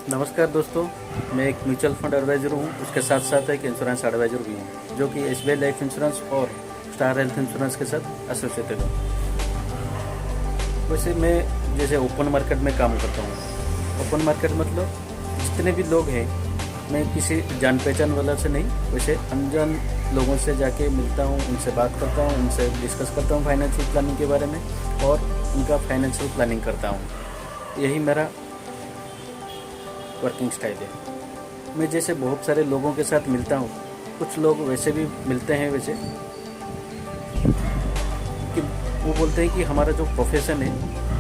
नमस्कार दोस्तों, मैं एक म्यूचुअल फंड एडवाइज़र हूँ। उसके साथ साथ एक इंश्योरेंस एडवाइज़र भी हूँ, जो कि एसबीआई लाइफ इंश्योरेंस और स्टार हेल्थ इंश्योरेंस के साथ एसोसिएटेड हूँ। वैसे मैं जैसे ओपन मार्केट में काम करता हूँ। ओपन मार्केट मतलब जितने भी लोग हैं, मैं किसी जान पहचान वाला से नहीं, वैसे अनजान लोगों से जाके मिलता हूँ, उनसे बात करता हूँ, उनसे डिस्कस करता हूँ फाइनेंशियल प्लानिंग के बारे में और उनका फाइनेंशियल प्लानिंग करता हूँ। यही मेरा वर्किंग स्टाइल है। मैं जैसे बहुत सारे लोगों के साथ मिलता हूँ, कुछ लोग वैसे भी मिलते हैं वैसे कि वो बोलते हैं कि हमारा जो प्रोफेशन है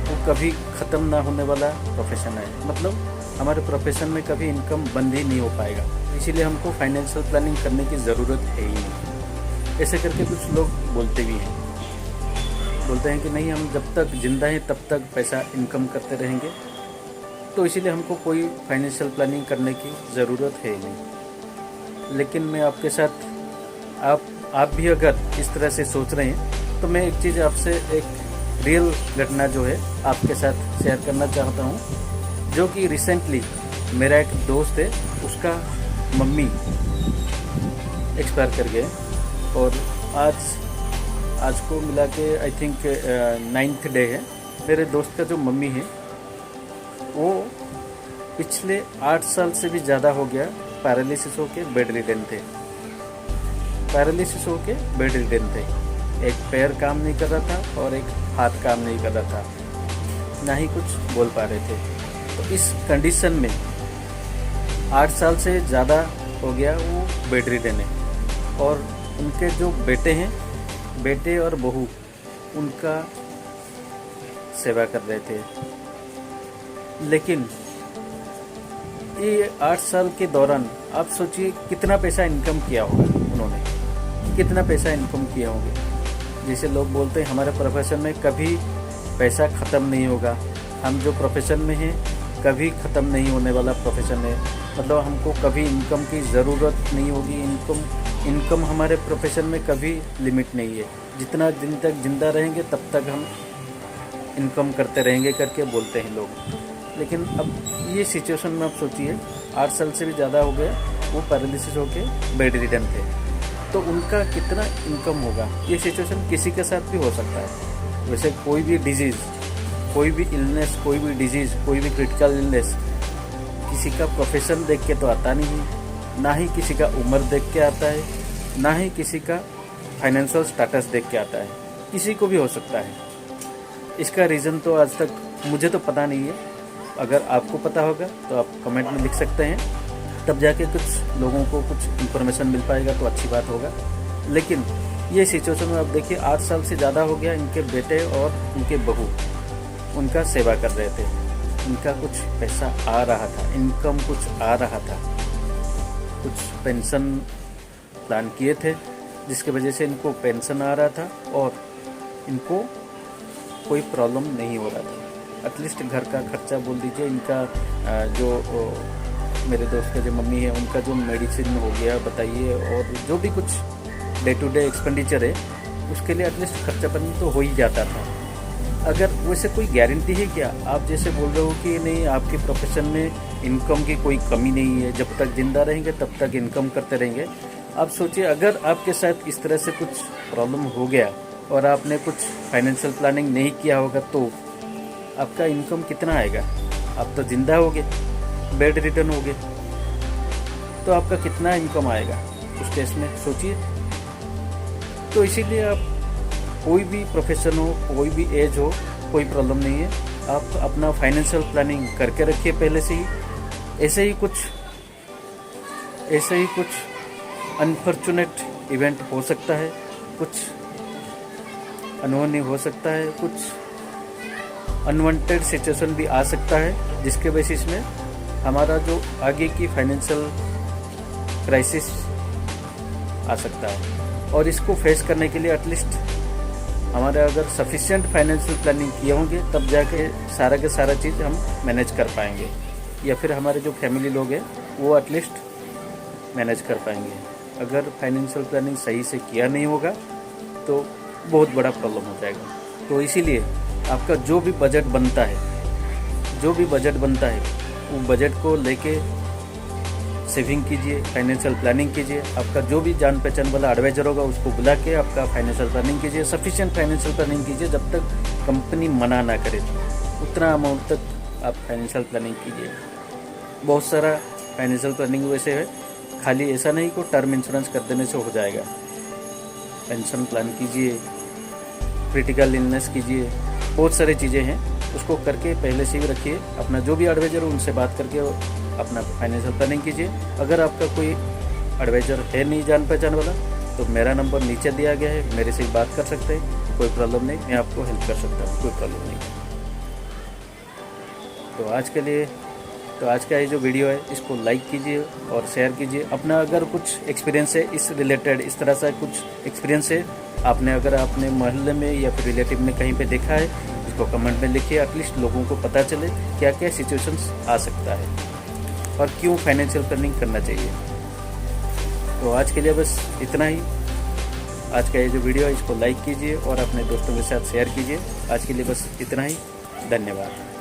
वो कभी ख़त्म ना होने वाला प्रोफेशन है, मतलब हमारे प्रोफेशन में कभी इनकम बंद ही नहीं हो पाएगा, इसीलिए हमको फाइनेंशियल प्लानिंग करने की ज़रूरत है ही नहीं। ऐसे करके कुछ लोग बोलते भी हैं, बोलते हैं कि नहीं, हम जब तक ज़िंदा हैं तब तक पैसा इनकम करते रहेंगे, तो इसीलिए हमको कोई फाइनेंशियल प्लानिंग करने की ज़रूरत है नहीं। लेकिन मैं आपके साथ आप भी अगर इस तरह से सोच रहे हैं तो मैं एक चीज़ आपसे, एक रियल घटना जो है आपके साथ शेयर करना चाहता हूँ, जो कि रिसेंटली मेरा एक दोस्त है, उसका मम्मी एक्सपायर कर गए और आज को मिला के आई थिंक 9th डे है। मेरे दोस्त का जो मम्मी है वो पिछले 8 साल से भी ज़्यादा हो गया पैरालिसिस होके बेड रिडन थे। पैरालिसिस होके बेड रिडन थे, एक पैर काम नहीं कर रहा था और एक हाथ काम नहीं कर रहा था, ना ही कुछ बोल पा रहे थे। तो इस कंडीशन में 8 साल से ज़्यादा हो गया वो बेड रिडन है और उनके जो बेटे हैं, बेटे और बहू, उनका सेवा कर रहे थे। लेकिन ये 8 साल के दौरान आप सोचिए कितना पैसा इनकम किया होगा उन्होंने, कितना पैसा इनकम किया होंगे। जैसे लोग बोलते हैं हमारे प्रोफेशन में कभी पैसा ख़त्म नहीं होगा, हम जो प्रोफेशन में हैं कभी ख़त्म नहीं होने वाला प्रोफेशन है, मतलब हमको कभी इनकम की ज़रूरत नहीं होगी। इनकम हमारे प्रोफेशन में कभी लिमिट नहीं है, जितना दिन तक ज़िंदा रहेंगे तब तक हम इनकम करते रहेंगे करके बोलते हैं लोग। लेकिन अब ये सिचुएशन में आप सोचिए, 8 साल से भी ज़्यादा हो गया वो पैरालिसिस होके बेड रिडन थे, तो उनका कितना इनकम होगा। ये सिचुएशन किसी के साथ भी हो सकता है। वैसे कोई भी डिजीज़, कोई भी इलनेस, कोई भी डिजीज़, कोई भी क्रिटिकल इलनेस किसी का प्रोफेशन देख के तो आता नहीं, ना ही किसी का उम्र देख के आता है, ना ही किसी का फाइनेंशियल स्टेटस देख के आता है, किसी को भी हो सकता है। इसका रीज़न तो आज तक मुझे तो पता नहीं है, अगर आपको पता होगा तो आप कमेंट में लिख सकते हैं, तब जाके कुछ लोगों को कुछ इन्फॉर्मेशन मिल पाएगा तो अच्छी बात होगा। लेकिन ये सिचुएशन में आप देखिए, 8 साल से ज़्यादा हो गया, इनके बेटे और उनके बहू उनका सेवा कर रहे थे, इनका कुछ पैसा आ रहा था, इनकम कुछ आ रहा था, कुछ पेंशन प्लान किए थे जिसके वजह से इनको पेंशन आ रहा था और इनको कोई प्रॉब्लम नहीं हो रहा था। एटलीस्ट घर का खर्चा बोल दीजिए, इनका जो मेरे दोस्त के जो मम्मी है उनका जो मेडिसिन हो गया बताइए, और जो भी कुछ डे टू डे एक्सपेंडिचर है उसके लिए एटलीस्ट खर्चा पानी तो हो ही जाता था। अगर वैसे कोई गारंटी है क्या? आप जैसे बोल रहे हो कि नहीं, आपके प्रोफेशन में इनकम की कोई कमी नहीं है, जब तक जिंदा रहेंगे तब तक इनकम करते रहेंगे। आप सोचिए, अगर आपके साथ इस तरह से कुछ प्रॉब्लम हो गया और आपने कुछ फाइनेंशियल प्लानिंग नहीं किया होगा तो आपका इनकम कितना आएगा? आप तो जिंदा हो गए, बेड रिटर्न हो गए, तो आपका कितना इनकम आएगा उस केस में, सोचिए। तो इसीलिए आप कोई भी प्रोफेशन हो, कोई भी एज हो, कोई प्रॉब्लम नहीं है, आप अपना फाइनेंशियल प्लानिंग करके रखिए पहले से ही। ऐसे ही कुछ अनफॉर्चुनेट इवेंट हो सकता है, कुछ अनहोनी हो सकता है, कुछ अनवांटेड सिचुएशन भी आ सकता है, जिसके बेसिस में हमारा जो आगे की फाइनेंशियल क्राइसिस आ सकता है। और इसको फेस करने के लिए एटलीस्ट हमारे अगर सफिशिएंट फाइनेंशियल प्लानिंग किए होंगे तब जाके सारा के सारा चीज़ हम मैनेज कर पाएंगे, या फिर हमारे जो फैमिली लोग हैं वो एटलीस्ट मैनेज कर पाएंगे। अगर फाइनेंशियल प्लानिंग सही से किया नहीं होगा तो बहुत बड़ा प्रॉब्लम हो जाएगा। तो इसीलिए आपका जो भी बजट बनता है वो बजट को लेके सेविंग कीजिए, फाइनेंशियल प्लानिंग कीजिए। आपका जो भी जान पहचान वाला एडवाइजर होगा उसको बुला के आपका फाइनेंशियल प्लानिंग कीजिए। सफिशिएंट फाइनेंशियल प्लानिंग कीजिए, जब तक कंपनी मना ना करे उतना अमाउंट तक आप फाइनेंशियल प्लानिंग कीजिए। बहुत सारा फाइनेंशियल प्लानिंग वैसे है, खाली ऐसा नहीं को टर्म इंश्योरेंस कर देने से हो जाएगा। पेंशन प्लान कीजिए, क्रिटिकल इलनेस कीजिए, बहुत सारी चीज़ें हैं, उसको करके पहले से ही रखिए। अपना जो भी एडवाइज़र हो उनसे बात करके अपना फाइनेंशियल प्लानिंग कीजिए। अगर आपका कोई एडवाइज़र है नहीं जान पहचान वाला तो मेरा नंबर नीचे दिया गया है, मेरे से ही बात कर सकते हैं, कोई प्रॉब्लम नहीं, मैं आपको हेल्प कर सकता हूँ, कोई प्रॉब्लम नहीं। तो आज का ये जो वीडियो है इसको लाइक कीजिए और शेयर कीजिए। अपना अगर कुछ एक्सपीरियंस है इस रिलेटेड, इस तरह से कुछ एक्सपीरियंस है आपने, अगर अपने मोहल्ले में या फिर रिलेटिव में कहीं पे देखा है, इसको कमेंट में लिखिए। एटलीस्ट लोगों को पता चले क्या क्या सिचुएशंस आ सकता है और क्यों फाइनेंशियल प्लानिंग करना चाहिए। तो आज के लिए बस इतना ही। आज का ये जो वीडियो है इसको लाइक कीजिए और अपने दोस्तों के साथ शेयर कीजिए। आज के लिए बस इतना ही। धन्यवाद।